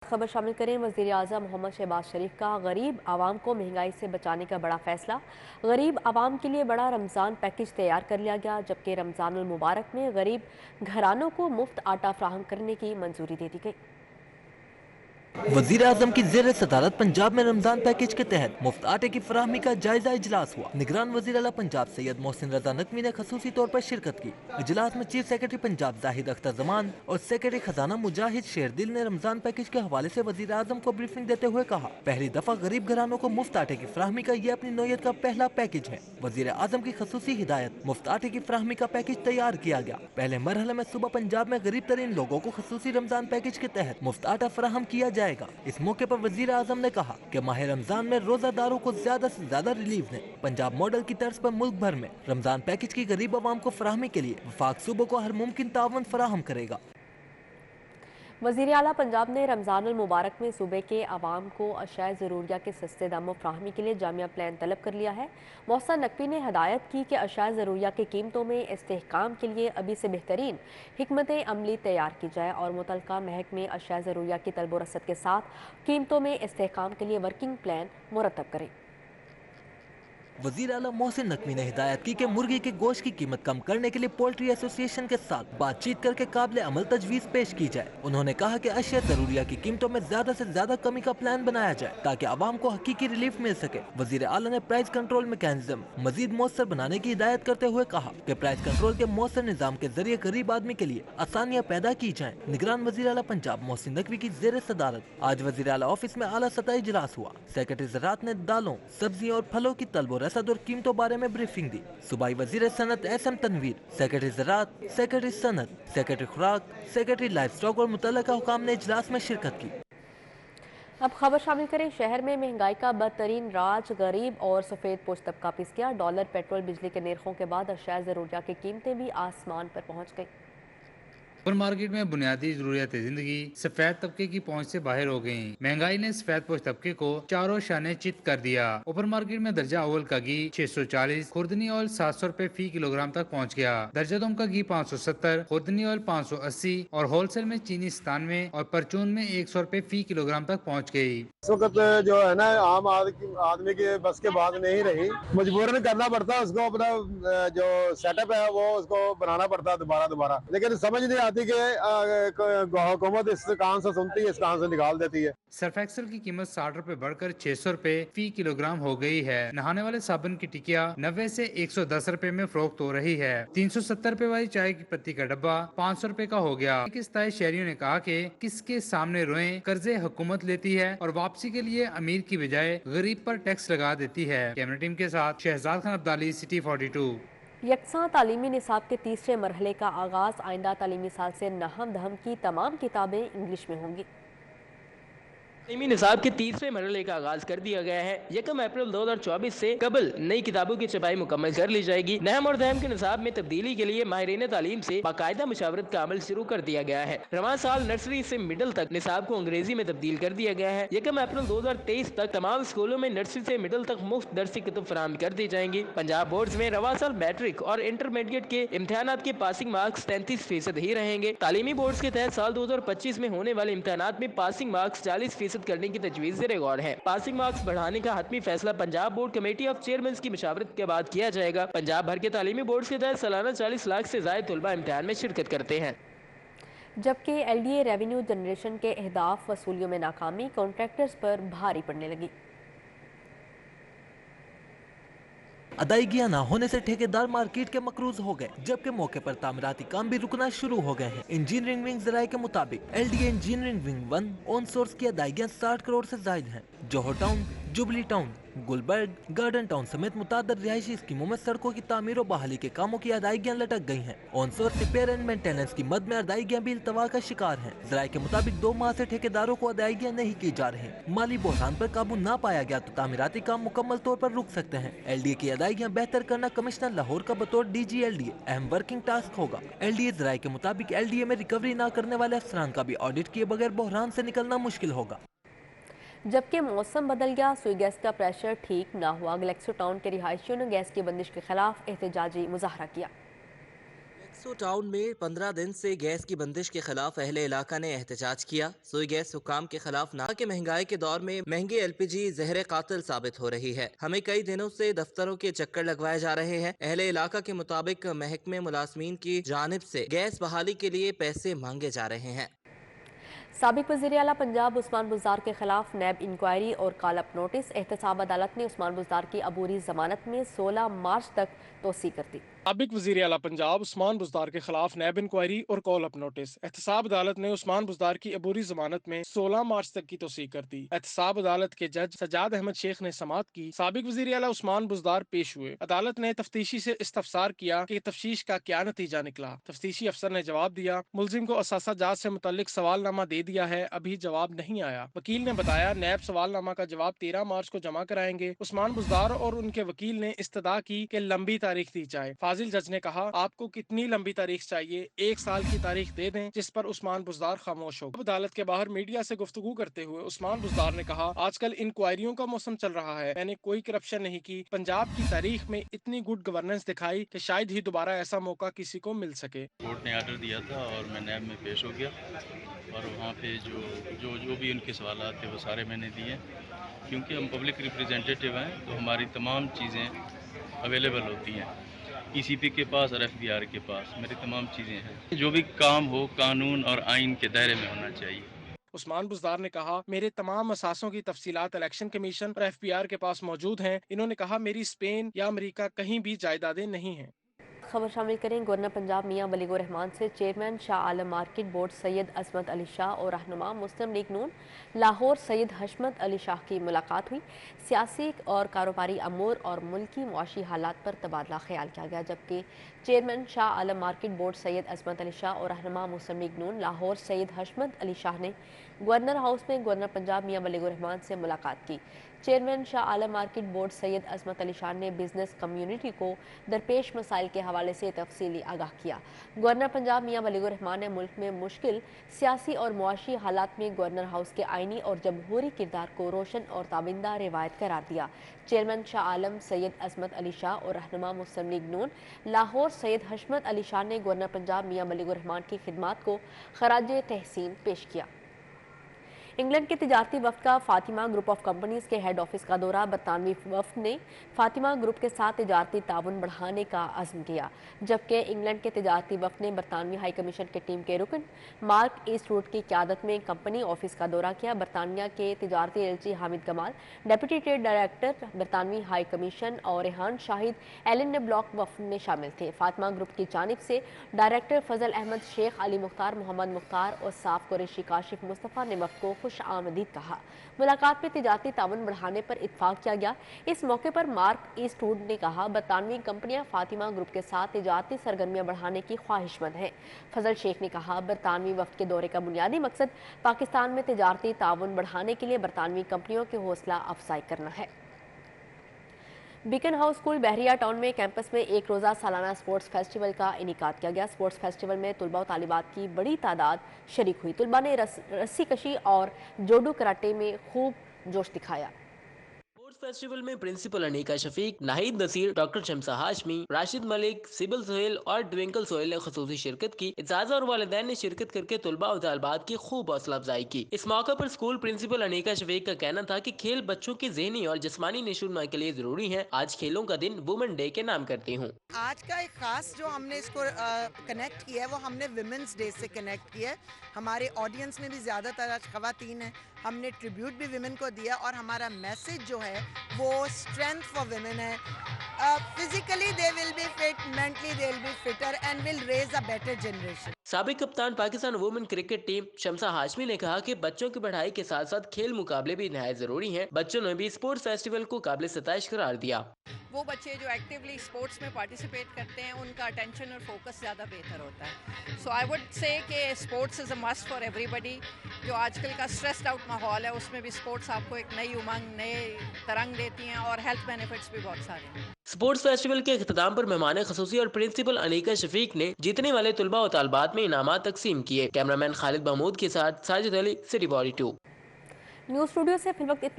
खबर शामिल करें। वज़ीर आज़म मोहम्मद शहबाज शरीफ का गरीब आवाम को महंगाई से बचाने का बड़ा फैसला। गरीब आवाम के लिए बड़ा रमज़ान पैकेज तैयार कर लिया गया, जबकि रमज़ानुल मुबारक में गरीब घरानों को मुफ्त आटा फराहम करने की मंजूरी दे दी गई। वजीर आजम की जेर सदारत पंजाब में रमजान पैकेज के तहत मुफ्त आटे की फराहमी का जायजा इजलास हुआ। निगरान वजीर आला पंजाब सैयद मोहसिन रजा नकवी ने खसूसी तौर पर शिरकत की। इजलास में चीफ सेक्रेटरी पंजाब जाहिद अख्तर जमान और सेक्रेटरी खजाना मुजाहिद शेरदिल ने रमजान पैकेज के हवाले से वजीर आजम को ब्रीफिंग देते हुए कहा, पहली दफा गरीब घरानों को मुफ्त आटे की फराहमी का ये अपनी नौयत का पहला पैकेज है। वजीर आजम की खसूसी हिदायत मुफ्त आटे की फराहमी का पैकेज तैयार किया गया। पहले मरहले में सुबह पंजाब में गरीब तरीन लोगों को खसूसी रमजान पैकेज के तहत मुफ्त आटा फराहम किया जाएगा। इस मौके पर वजीर आजम ने कहा कि माह रमजान में रोजादारों को ज्यादा से ज्यादा रिलीफ दें। पंजाब मॉडल की तर्ज पर मुल्क भर में रमजान पैकेज की गरीब आवाम को फराहमी के लिए वफाक सूबों को हर मुमकिन तावन फराहम करेगा। वज़ीर आला पंजाब ने रमज़ानुल मुबारक में सूबे के आवाम को अशाए ज़रूरिया के सस्ते दामों फराहमी के लिए जामिया प्लान तलब कर लिया है। मोहसिन नकवी ने हदायत की कि अशाए ज़रूरिया की कीमतों में इस्तेहकाम के लिए अभी से बेहतरीन हिकमत अमली तैयार की जाए और मुतलका महकमे अशाए ज़रूरिया की तलब व रसद के साथ कीमतों में इस्तेहकाम के लिए वर्किंग प्लान मुरतब करें। वजीर आला मोहसिन नकवी ने हिदायत की कि मुर्गी के गोश्त की कीमत कम करने के लिए पोल्ट्री एसोसिएशन के साथ बातचीत करके काबिल अमल तजवीज पेश की जाए। उन्होंने कहा कि अशिया जरूरिया की कीमतों में ज्यादा से ज्यादा कमी का प्लान बनाया जाए ताकि आवाम को हकीकी रिलीफ मिल सके। वजीर आला ने प्राइस कंट्रोल मैकेनिज्म मजीद मौसर बनाने की हिदायत करते हुए कहा कि प्राइस कंट्रोल के मौसर निजाम के जरिए गरीब आदमी के लिए आसानियाँ पैदा की जाए। निगरान वजीर आला पंजाब मोहसिन नकवी की जेर सदारत आज वजीर आला ऑफिस में आला सतही इजलास हुआ। सेक्रेटरी ज़राअत ने दालों, सब्जियों और फलों की तलब व रसद और कीमतों बारे में ब्रीफिंग दी। सूबाई वजीर सनत एसएम तनवीर, सेक्रेटरी ज़राअत, सेक्रेटरी सनत, सेक्रेटरी खुराक, सेक्रेटरी लाइफ स्टॉक और मुतल्लिका हुकाम ने इजलास में शिरकत की। अब खबर शामिल करें। शहर में महंगाई का बदतरीन राज गरीब और सफ़ेद पोश तबका पिस गया। डॉलर, पेट्रोल, बिजली के निर्खों के बाद अशिया ज़रूरिया की कीमतें भी आसमान पर पहुंच गई। सुपर मार्केट में बुनियादी जरूरियात जिंदगी सफेद तबके की पहुंच से बाहर हो गयी। महंगाई ने सफेद पोश तबके को चारों शाने चित कर दिया। सुपर मार्केट में दर्जा अव्वल का घी 640, खुर्दनी ऑयल 700 रुपए फी किलोग्राम तक पहुंच गया। दर्जा दोम का घी 570, खुर्दनी ऑयल 580 और होलसेल में चीनी 97 और परचून में 100 रुपए फी किलोग्राम तक पहुँच गयी। इस वक्त जो है ना आम आदमी के बस के बात नहीं रही, मजबूरन करना पड़ता है उसको। अपना जो सेटअप है वो उसको बनाना पड़ता है दोबारा, लेकिन समझ नहीं आती कि हुकूमत इस कान से सुनती है, इस कान से निकाल देती है। सर्फ एक्सेल की कीमत 60 रुपए बढ़कर 600 रुपए फी किलोग्राम हो गई है। नहाने वाले साबुन की टिकिया 90 से 110 रुपए में फरोख्त हो रही है। 370 रुपए वाली चाय की पत्ती का डब्बा 500 रुपए का हो गया। किस्ताई शहरियों ने कहा कि किसके सामने रोएं, कर्जे हुकूमत लेती है और वापसी के लिए अमीर की बजाय गरीब पर टैक्स लगा देती है। कैमरा टीम के साथ शहजाद खान अब्दाली, सिटी 42। यकसा तालीमी निसाब के तीसरे मरहले का आगाज आइंदा तालीमी साल से नहम दहम की तमाम किताबें इंग्लिश में होंगी। तालीमी निसाब के तीसरे मरहले का आगाज कर दिया गया है। 1 अप्रैल 2024 से कबल नई किताबों की छपाई मुकम्मल कर ली जाएगी। नहम और दहम के निसाब में तब्दीली के लिए माहिरीन तालीम से बाकायदा मुशावरत का अमल शुरू कर दिया गया है। रवां साल नर्सरी से मिडल तक निसाब को अंग्रेजी में तब्दील कर दिया गया है। 1 अप्रैल 2023 तक तमाम स्कूलों में नर्सरी से मिडल तक मुफ्त दरसी किताब फराहम कर दी जाएंगी। पंजाब बोर्ड में रवां साल मैट्रिक और इंटरमीडिएट के इम्तिहानात के पासिंग मार्क्स 33% ही रहेंगे। तालीमी बोर्ड के तहत साल 2025 में होने वाले इम्तिहानात में पासिंग मार्क्स 40% करने की तजवीज़ गौर है। पासिंग मार्क्स बढ़ाने का हतमी फैसला Punjab board committee of chairman की मशावरत के बाद किया जाएगा। पंजाब भर के तालीमी बोर्ड के तहत सालाना 40 लाख से ज्यादा तलबा इम्तिहान में शिरकत करते हैं। जबकि LDA रेवेन्यू जनरेशन के अहदाफ वसूलियों में नाकामी कॉन्ट्रैक्टर्स पर भारी पड़ने लगी। अदायगियां न होने से ठेकेदार मार्केट के मकरूज हो गए, जबकि मौके पर तामीराती काम भी रुकना शुरू हो गए हैं। इंजीनियरिंग विंग जराये के मुताबिक LDA engineering wing 1 on source की अदायगियां 60 करोड़ से जायद हैं। Johar town, Jubilee town, Gulberg, garden town समेत मुतादर रिहायशी स्कीमों में सड़कों की तामीर और बहाली के कामों की अदायगियां लटक गई हैं। On source repair and maintenance की मद में अदायगियां भी इल्तवा का शिकार हैं। जराये के मुताबिक 2 माह से ठेकेदारों को अदायगियां नहीं की जा रही। माली बहरान पर काबू न पाया गया तो तामीराती काम मुकम्मल तौर पर रुक सकते हैं। LDA की अदायगियां बेहतर करना कमिश्नर लाहौर का बतौर DG LDA अहम वर्किंग टास्क होगा। LDA जराये के मुताबिक LDA में रिकवरी न करने वाले अफसरान का भी ऑडिट किए बगैर बहरान से निकलना मुश्किल होगा। जबकि मौसम बदल गया, सुई गैस का प्रेशर ठीक ना हुआ। गैलेक्सो टाउन के रिहायशियों ने गैस की बंदिश के खिलाफ एहतजाजी मुजाहरा किया। جلسو ٹاؤن میں 15 دن سے گیس کی بندش کے خلاف اہل علاقہ نے احتجاج کیا۔ سوئی گیس حکام کے خلاف نعرہ کہ مہنگائی کے دور میں مہنگی ایل پی جی زہر قاتل ثابت ہو رہی ہے، ہمیں کئی دنوں سے دفتروں کے چکر لگوائے جا رہے ہیں۔ اہل علاقہ کے مطابق محکمے ملازمین کی جانب سے گیس بحالی کے لیے پیسے مانگے جا رہے ہیں۔ سابق وزیر اعلیٰ پنجاب عثمان بزدار کے خلاف نیب انکوائری اور کال اپ نوٹس۔ احتساب عدالت نے عثمان بزدار کی عبوری ضمانت میں 16 مارچ تک توسیع کر دی۔ سابق وزیر اعلیٰ پنجاب عثمان بزدار کے خلاف نیب انکوائری اور کال اپ نوٹس۔ احتساب عدالت نے عثمان بزدار کی عبوری ضمانت میں 16 مارچ تک کی توسیع کر دی۔ احتساب عدالت کے جج سجاد احمد شیخ نے سماعت کی۔ سابق وزیر اعلیٰ عثمان بزدار پیش ہوئے۔ عدالت نے تفتیشی سے استفسار کیا کہ تفتیش کا کیا نتیجہ نکلا۔ تفتیشی افسر نے جواب دیا، ملزم کو اثاثہ جات سے متعلق سوال نامہ دے دیا ہے، ابھی جواب نہیں آیا۔ وکیل نے بتایا نیب سوال نامہ کا جواب 13 مارچ کو جمع کرائیں گے۔ عثمان بزدار اور ان کے وکیل نے استدعا کی کہ لمبی تاریخ دی جائے۔ فاضل جج نے کہا، آپ کو کتنی لمبی تاریخ چاہیے؟ 1 سال کی تاریخ دے دیں، جس پر عثمان بزدار خاموش ہو گئے۔ عدالت کے باہر میڈیا سے گفتگو کرتے ہوئے عثمان بزدار نے کہا، آج کل انکوائریوں کا موسم چل رہا ہے، میں نے کوئی کرپشن نہیں کی۔ پنجاب کی تاریخ میں اتنی گڈ گورننس دکھائی کہ شاید ہی دوبارہ ایسا موقع کسی کو مل سکے۔ کورٹ نے آرڈر دیا تھا اور میں نیب میں پیش ہو گیا اور وہاں پہ جو بھی ان کے سوالات تھے وہ سارے میں نے دیے، کیونکہ ہم پبلک ریپریزنٹیٹیو ہیں تو ہماری تمام چیزیں اویلیبل ہوتی ہیں، ای سی پی کے پاس اور ایف بی آر کے پاس میری تمام چیزیں ہیں۔ جو بھی کام ہو قانون اور آئین کے دائرے میں ہونا چاہیے۔ عثمان بزدار نے کہا، میرے تمام اثاثوں کی تفصیلات الیکشن کمیشن اور ایف بی آر کے پاس موجود ہیں۔ انہوں نے کہا، میری اسپین یا امریکہ کہیں بھی جائیدادیں نہیں ہیں۔ خبر شامل کریں گورنر پنجاب میاں ولی الرحمان سے chairman Shah Alam market board سید عصمت علی شاہ اور رہنما مسلم لیگ نون لاہور سید حشمت علی شاہ کی ملاقات ہوئی۔ سیاسی اور کاروباری امور اور ملکی معاشی حالات پر تبادلہ خیال کیا گیا، جبکہ chairman Shah Alam market board سید عصمت علی شاہ اور رہنما مسلم لیگ نون لاہور سید حشمت علی شاہ نے گورنر ہاؤس میں گورنر پنجاب میاں ولی الرحمان سے ملاقات کی۔ Chairman Shah Alam market board سید عصمت علی شاہ نے بزنس کمیونٹی کو درپیش مسائل کے حوالے سے تفصیلی آگاہ کیا۔ گورنر پنجاب میاں ولی الرحمان نے ملک میں مشکل سیاسی اور معاشی حالات میں گورنر ہاؤس کے آئینی اور جمہوری کردار کو روشن اور تابندہ روایت قرار دیا۔ چیئرمین شاہ عالم سید عصمت علی شاہ اور رہنما مسلم لیگ نون لاہور سید حشمت علی شاہ نے گورنر پنجاب میاں ولی الرحمان کی خدمات کو خراج تحسین پیش کیا۔ انگلینڈ کے تجارتی وفد کا فاطمہ گروپ آف کمپنیز کے ہیڈ آفس کا دورہ۔ برطانوی وفد نے فاطمہ گروپ کے ساتھ تجارتی تعاون بڑھانے کا عزم کیا، جبکہ انگلینڈ کے تجارتی وفد نے برطانوی ہائی کمیشن کے ٹیم کے رکن مارک ایسٹ ووڈ کی قیادت میں کمپنی آفس کا دورہ کیا۔ برطانیہ کے تجارتی ایلچی حامد کمال، ڈپٹی ٹریڈ ڈائریکٹر برطانوی ہائی کمیشن اور ریحان شاہد ایلن بلاک وفد میں شامل تھے۔ فاطمہ گروپ کی جانب سے ڈائریکٹر فضل احمد، شیخ علی مختار، محمد مختار اور صاف قریشی کاشف مصطفیٰ نے وفد کو خوش آمدید کہا۔ ملاقات میں تجارتی تعاون بڑھانے پر اتفاق کیا گیا۔ اس موقع پر مارک ایسٹ ووڈ نے کہا، برطانوی کمپنیاں فاطمہ گروپ کے ساتھ تجارتی سرگرمیاں بڑھانے کی خواہش مند ہیں۔ فضل شیخ نے کہا، برطانوی وفد کے دورے کا بنیادی مقصد پاکستان میں تجارتی تعاون بڑھانے کے لیے برطانوی کمپنیوں کی حوصلہ افزائی کرنا ہے۔ بیکن ہاؤس اسکول بحریہ ٹاؤن میں کیمپس میں ایک روزہ سالانہ سپورٹس فیسٹیول کا انعقاد کیا گیا۔ سپورٹس فیسٹیول میں طلباء و طالبات کی بڑی تعداد شریک ہوئی۔ طلباء نے رسی کشی اور جوڈو کراٹے میں خوب جوش دکھایا۔ فیسٹیول میں پرنسپل انیکا شفیق، ناہید نصیر، ڈاکٹر شمسہ ہاشمی، راشد ملک، سبل سہیل اور ٹوینکل سہیل نے خصوصی شرکت کی۔ اساتذہ اور والدین نے شرکت کر کے طلباء و طالبات کی خوب حوصلہ افزائی کی۔ اس موقع پر اسکول پرنسپل انیکا شفیق کا کہنا تھا کہ کھیل بچوں کی ذہنی اور جسمانی نشوونما کے لیے ضروری ہے۔ آج کھیلوں کا دن وومن ڈے کے نام کرتی ہوں۔ آج کا ایک خاص جو ہم نے اس کو کنیکٹ کیا ہے وہ ہم نے ویمنز ڈے سے کنیکٹ کیا ہے۔ ہمارے آڈینس میں بھی زیادہ تر آج خواتین ہیں۔ ہم نے ٹریبیوٹ بھی ویمن کو دیا اور ہمارا میسج جو ہے وہ اسٹرینتھ فار ویمن ہے۔ Physically they will be fit, mentally they will be fitter and will raise a better generation. سابق کپتان Pakistan women cricket team Shamsa Hashmi نے کہا کہ بچوں کی پڑھائی کے ساتھ ساتھ کھیل مقابلے بھی نہایت ضروری ہیں۔ بچوں نے بھی اسپورٹس فیسٹیول کو قابل ستائش قرار دیا۔ وہ بچے جو ایکٹیولی اسپورٹس میں پارٹیسپیٹ کرتے ہیں ان کا اٹینشن اور فوکس زیادہ بہتر ہوتا ہے۔ سو آئی وڈ سے کہ sports is a must for everybody. جو آج کل کا اسٹریسڈ آؤٹ ماحول ہے اس میں بھی اسپورٹس آپ کو ایک نئی امنگ، نئے ترنگ دیتی ہیں اور ہیلتھ بینیفٹس بھی بہت سارے ہیں۔ اسپورٹس فیسٹیول کے اختتام پر مہمان خصوصی اور پرنسپل انیکا شفیق نے جیتنے والے طلباء و طالبات میں انعامات تقسیم کیے۔ کیمرامین خالد محمود کے ساتھ ساجد علی، سٹی 42۔ نیوز اسٹوڈیو سے فی الوقت اتنا